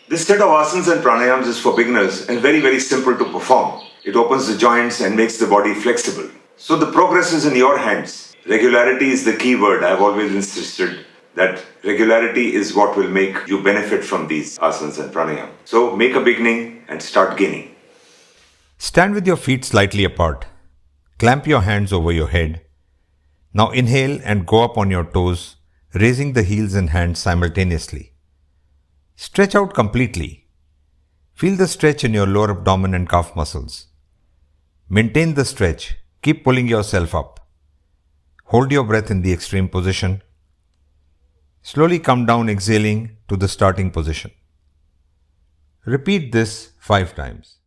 This set of asanas and pranayams is for beginners and very, very simple to perform. It opens the joints and makes the body flexible. So the progress is in your hands. Regularity is the key word. I've always insisted that regularity is what will make you benefit from these asanas and pranayam. So make a beginning and start gaining. Stand with your feet slightly apart. Clamp your hands over your head. Now inhale and go up on your toes, raising the heels and hands simultaneously. Stretch out completely. Feel the stretch in your lower abdomen and calf muscles. Maintain the stretch. Keep pulling yourself up. Hold your breath in the extreme position. Slowly come down, exhaling to the starting position. Repeat this 5 times.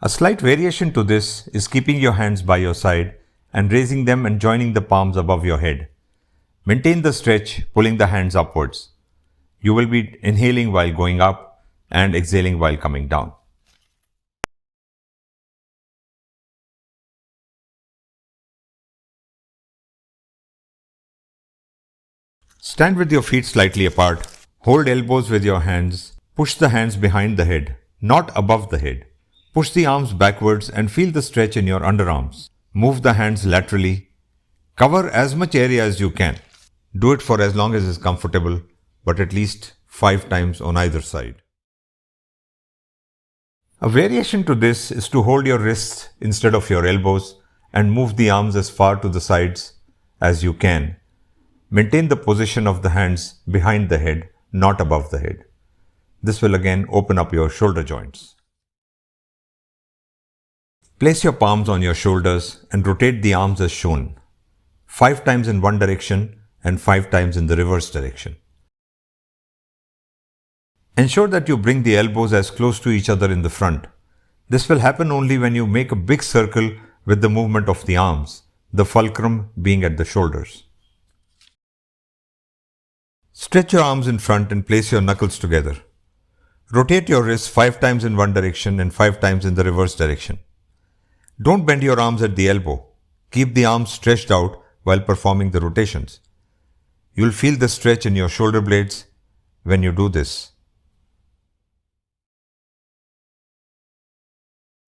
A slight variation to this is keeping your hands by your side and raising them and joining the palms above your head. Maintain the stretch, pulling the hands upwards. You will be inhaling while going up and exhaling while coming down. Stand with your feet slightly apart. Hold elbows with your hands. Push the hands behind the head, not above the head. Push the arms backwards and feel the stretch in your underarms. Move the hands laterally. Cover as much area as you can. Do it for as long as is comfortable, but at least 5 times on either side. A variation to this is to hold your wrists instead of your elbows and move the arms as far to the sides as you can. Maintain the position of the hands behind the head, not above the head. This will again open up your shoulder joints. Place your palms on your shoulders and rotate the arms as shown. 5 times in one direction and 5 times in the reverse direction. Ensure that you bring the elbows as close to each other in the front. This will happen only when you make a big circle with the movement of the arms, the fulcrum being at the shoulders. Stretch your arms in front and place your knuckles together. Rotate your wrists 5 times in one direction and 5 times in the reverse direction. Don't bend your arms at the elbow. Keep the arms stretched out while performing the rotations. You'll feel the stretch in your shoulder blades when you do this.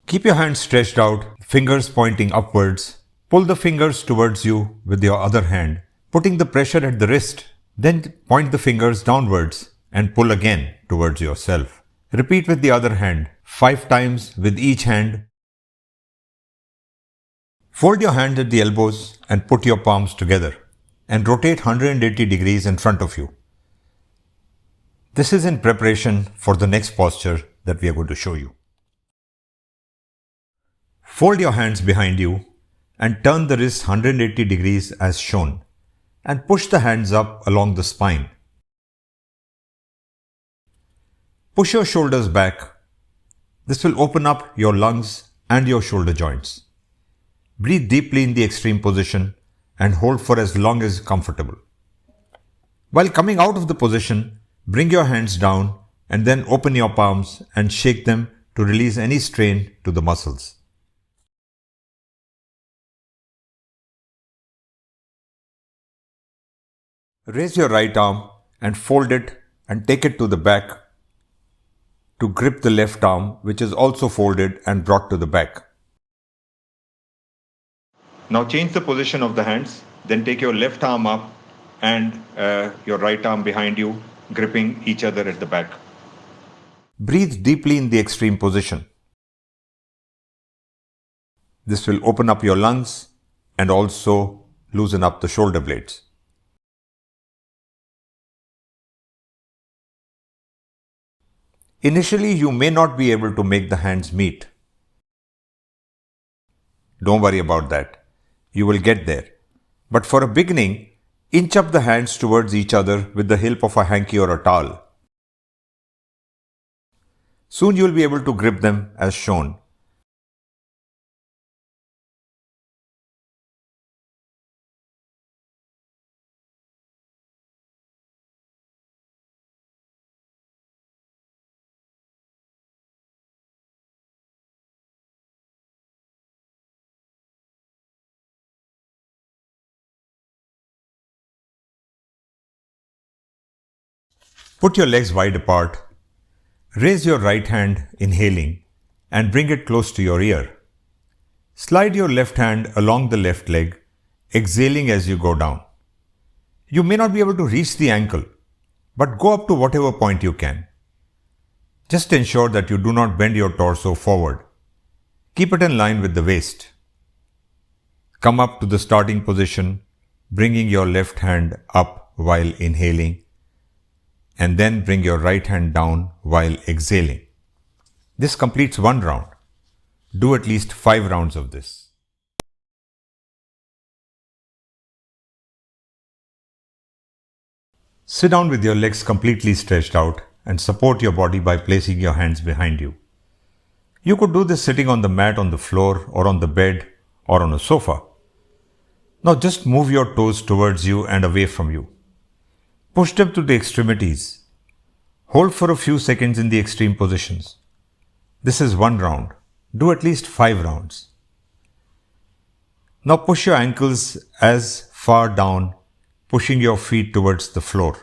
Keep your hands stretched out, fingers pointing upwards. Pull the fingers towards you with your other hand, putting the pressure at the wrist. Then point the fingers downwards and pull again towards yourself. Repeat with the other hand, 5 times with each hand. Fold your hands at the elbows and put your palms together and rotate 180 degrees in front of you. This is in preparation for the next posture that we are going to show you. Fold your hands behind you and turn the wrists 180 degrees as shown and push the hands up along the spine. Push your shoulders back. This will open up your lungs and your shoulder joints. Breathe deeply in the extreme position and hold for as long as comfortable. While coming out of the position, bring your hands down and then open your palms and shake them to release any strain to the muscles. Raise your right arm and fold it and take it to the back to grip the left arm, which is also folded and brought to the back. Now change the position of the hands, then take your left arm up and your right arm behind you, gripping each other at the back. Breathe deeply in the extreme position. This will open up your lungs and also loosen up the shoulder blades. Initially, you may not be able to make the hands meet. Don't worry about that. You will get there. But for a beginning, inch up the hands towards each other with the help of a hanky or a towel. Soon you will be able to grip them as shown. Put your legs wide apart. Raise your right hand, inhaling, and bring it close to your ear. Slide your left hand along the left leg, exhaling as you go down. You may not be able to reach the ankle, but go up to whatever point you can. Just ensure that you do not bend your torso forward. Keep it in line with the waist. Come up to the starting position, bringing your left hand up while inhaling, and then bring your right hand down while exhaling. This completes one round. Do at least 5 rounds of this. Sit down with your legs completely stretched out and support your body by placing your hands behind you. You could do this sitting on the mat on the floor or on the bed or on a sofa. Now just move your toes towards you and away from you. Push them to the extremities. Hold for a few seconds in the extreme positions. This is one round. Do at least 5 rounds. Now push your ankles as far down, pushing your feet towards the floor.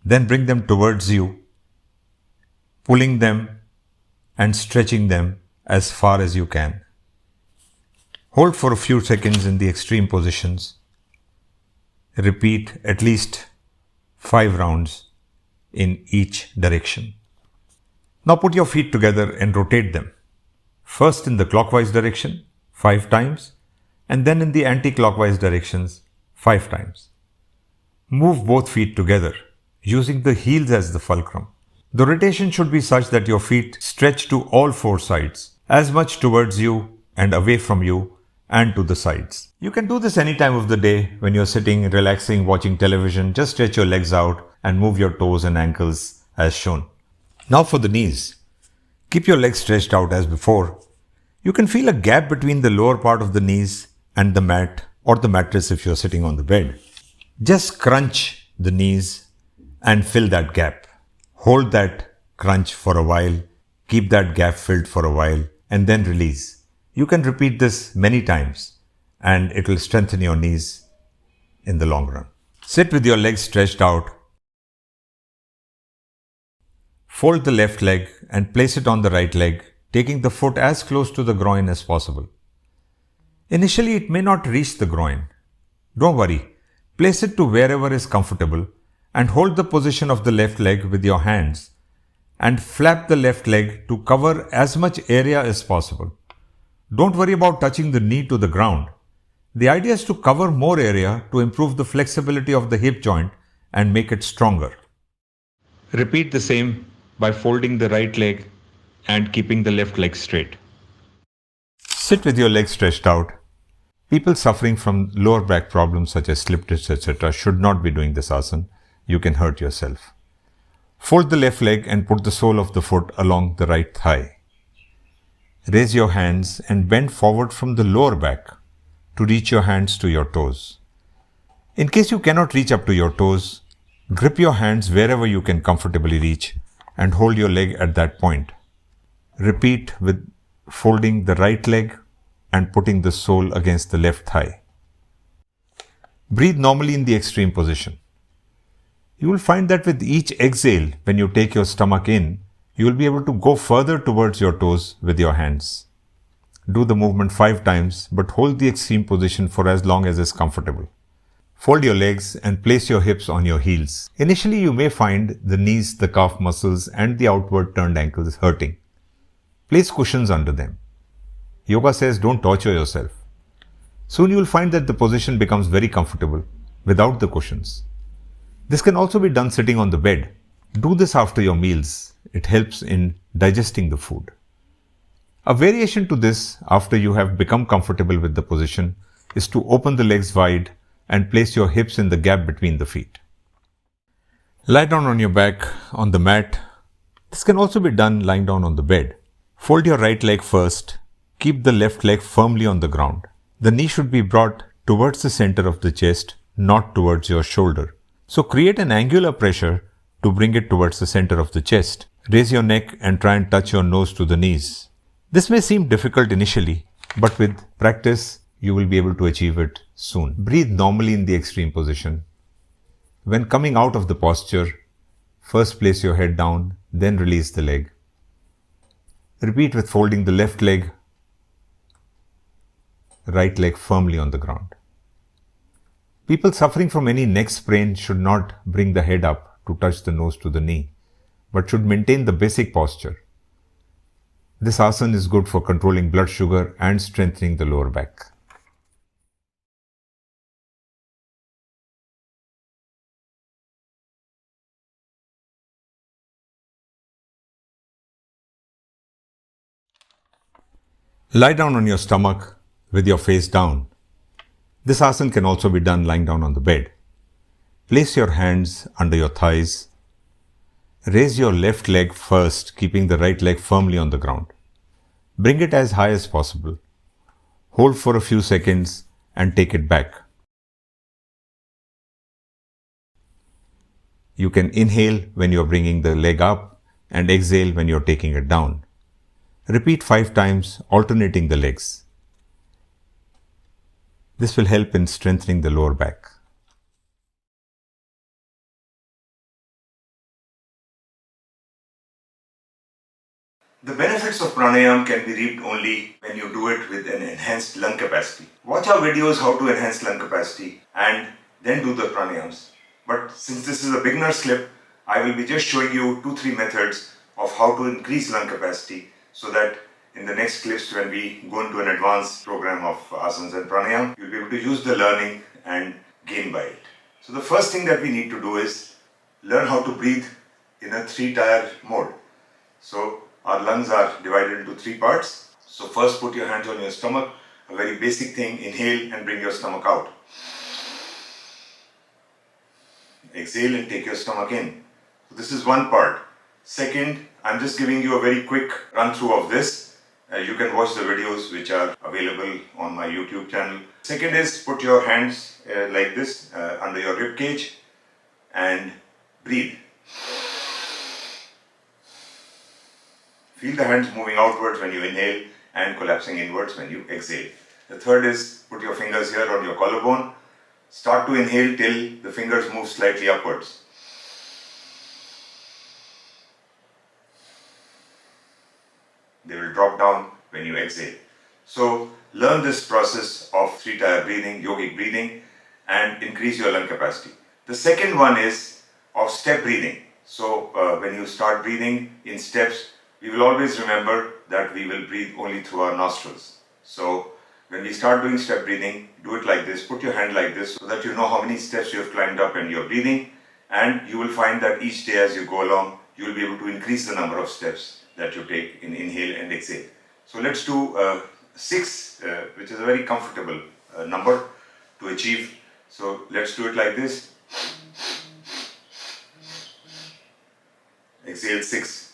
Then bring them towards you, pulling them and stretching them as far as you can. Hold for a few seconds in the extreme positions. Repeat at least 5 rounds in each direction. Now put your feet together and rotate them. First in the clockwise direction 5 times and then in the anti-clockwise directions 5 times. Move both feet together using the heels as the fulcrum. The rotation should be such that your feet stretch to all 4 sides, as much towards you and away from you and to the sides. You can do this any time of the day when you're sitting, relaxing, watching television. Just stretch your legs out and move your toes and ankles as shown. Now for the knees. Keep your legs stretched out as before. You can feel a gap between the lower part of the knees and the mat or the mattress if you're sitting on the bed. Just crunch the knees and fill that gap. Hold that crunch for a while, keep that gap filled for a while, and then release. You can repeat this many times and it will strengthen your knees in the long run. Sit with your legs stretched out. Fold the left leg and place it on the right leg, taking the foot as close to the groin as possible. Initially, it may not reach the groin. Don't worry. Place it to wherever is comfortable and hold the position of the left leg with your hands and flap the left leg to cover as much area as possible. Don't worry about touching the knee to the ground. The idea is to cover more area to improve the flexibility of the hip joint and make it stronger. Repeat the same by folding the right leg and keeping the left leg straight. Sit with your legs stretched out. People suffering from lower back problems such as slip discs, etc. should not be doing this asana. You can hurt yourself. Fold the left leg and put the sole of the foot along the right thigh. Raise your hands and bend forward from the lower back to reach your hands to your toes. In case you cannot reach up to your toes, grip your hands wherever you can comfortably reach and hold your leg at that point. Repeat with folding the right leg and putting the sole against the left thigh. Breathe normally in the extreme position. You will find that with each exhale, when you take your stomach in, you will be able to go further towards your toes with your hands. Do the movement 5 times, but hold the extreme position for as long as is comfortable. Fold your legs and place your hips on your heels. Initially, you may find the knees, the calf muscles, and the outward turned ankles hurting. Place cushions under them. Yoga says don't torture yourself. Soon you will find that the position becomes very comfortable without the cushions. This can also be done sitting on the bed. Do this after your meals. It helps in digesting the food. A variation to this, after you have become comfortable with the position, is to open the legs wide and place your hips in the gap between the feet. Lie down on your back on the mat. This can also be done lying down on the bed. Fold your right leg first. Keep the left leg firmly on the ground. The knee should be brought towards the center of the chest, not towards your shoulder. So create an angular pressure to bring it towards the center of the chest. Raise your neck and try and touch your nose to the knees. This may seem difficult initially, but with practice, you will be able to achieve it soon. Breathe normally in the extreme position. When coming out of the posture, First place your head down, then release the leg. Repeat with folding the left leg, right leg firmly on the ground. People suffering from any neck sprain should not bring the head up to touch the nose to the knee, but should maintain the basic posture. This asana is good for controlling blood sugar and strengthening the lower back. Lie down on your stomach with your face down. This asana can also be done lying down on the bed. Place your hands under your thighs. Raise your left leg first, keeping the right leg firmly on the ground. Bring it as high as possible. Hold for a few seconds and take it back. You can inhale when you're bringing the leg up and exhale when you're taking it down. Repeat 5 times, alternating the legs. This will help in strengthening the lower back. The benefits of pranayama can be reaped only when you do it with an enhanced lung capacity. Watch our videos how to enhance lung capacity and then do the pranayams. But since this is a beginner's clip, I will be just showing you 2-3 methods of how to increase lung capacity so that in the next clips when we go into an advanced program of asanas and pranayama, you'll be able to use the learning and gain by it. So the first thing that we need to do is learn how to breathe in a 3-tier mode. So our lungs are divided into 3 parts. So first put your hands on your stomach, a very basic thing, inhale and bring your stomach out. Exhale and take your stomach in. So this is one part. Second, I'm just giving you a very quick run through of this. You can watch the videos which are available on my YouTube channel. Second is put your hands like this under your rib cage and breathe. Feel the hands moving outwards when you inhale and collapsing inwards when you exhale. The third is put your fingers here on your collarbone. Start to inhale till the fingers move slightly upwards. They will drop down when you exhale. So learn this process of 3-tier breathing, yogic breathing, and increase your lung capacity. The second one is of step breathing. So when you start breathing in steps, we will always remember that we will breathe only through our nostrils. So when we start doing step breathing, do it like this. Put your hand like this so that you know how many steps you have climbed up and you're breathing. And you will find that each day as you go along, you will be able to increase the number of steps that you take in inhale and exhale. So let's do 6, which is a very comfortable number to achieve. So let's do it like this. Exhale 6.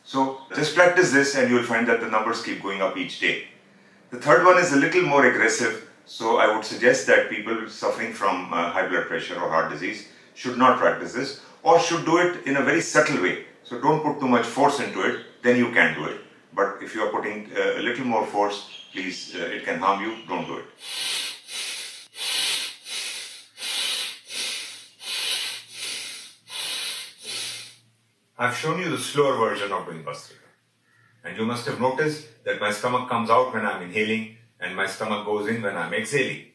So just practice this and you will find that the numbers keep going up each day. The third one is a little more aggressive. So I would suggest that people suffering from high blood pressure or heart disease should not practice this or should do it in a very subtle way. So don't put too much force into it, then you can do it. But if you are putting a little more force, please, it can harm you, don't do it. I've shown you the slower version of doing Bhastrika. And you must have noticed that my stomach comes out when I'm inhaling and my stomach goes in when I'm exhaling.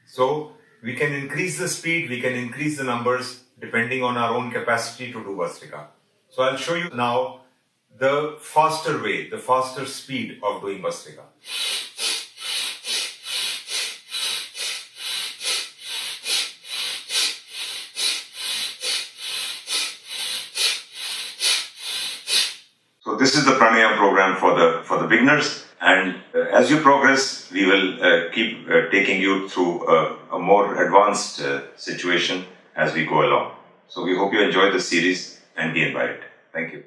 So we can increase the speed, we can increase the numbers depending on our own capacity to do Bhastrika. So I'll show you now the faster way, the faster speed of doing Bhastrika. So this is the pranayama program for the beginners, and as you progress, we will keep taking you through a more advanced situation as we go along. So we hope you enjoy the series and gain by it. Thank you.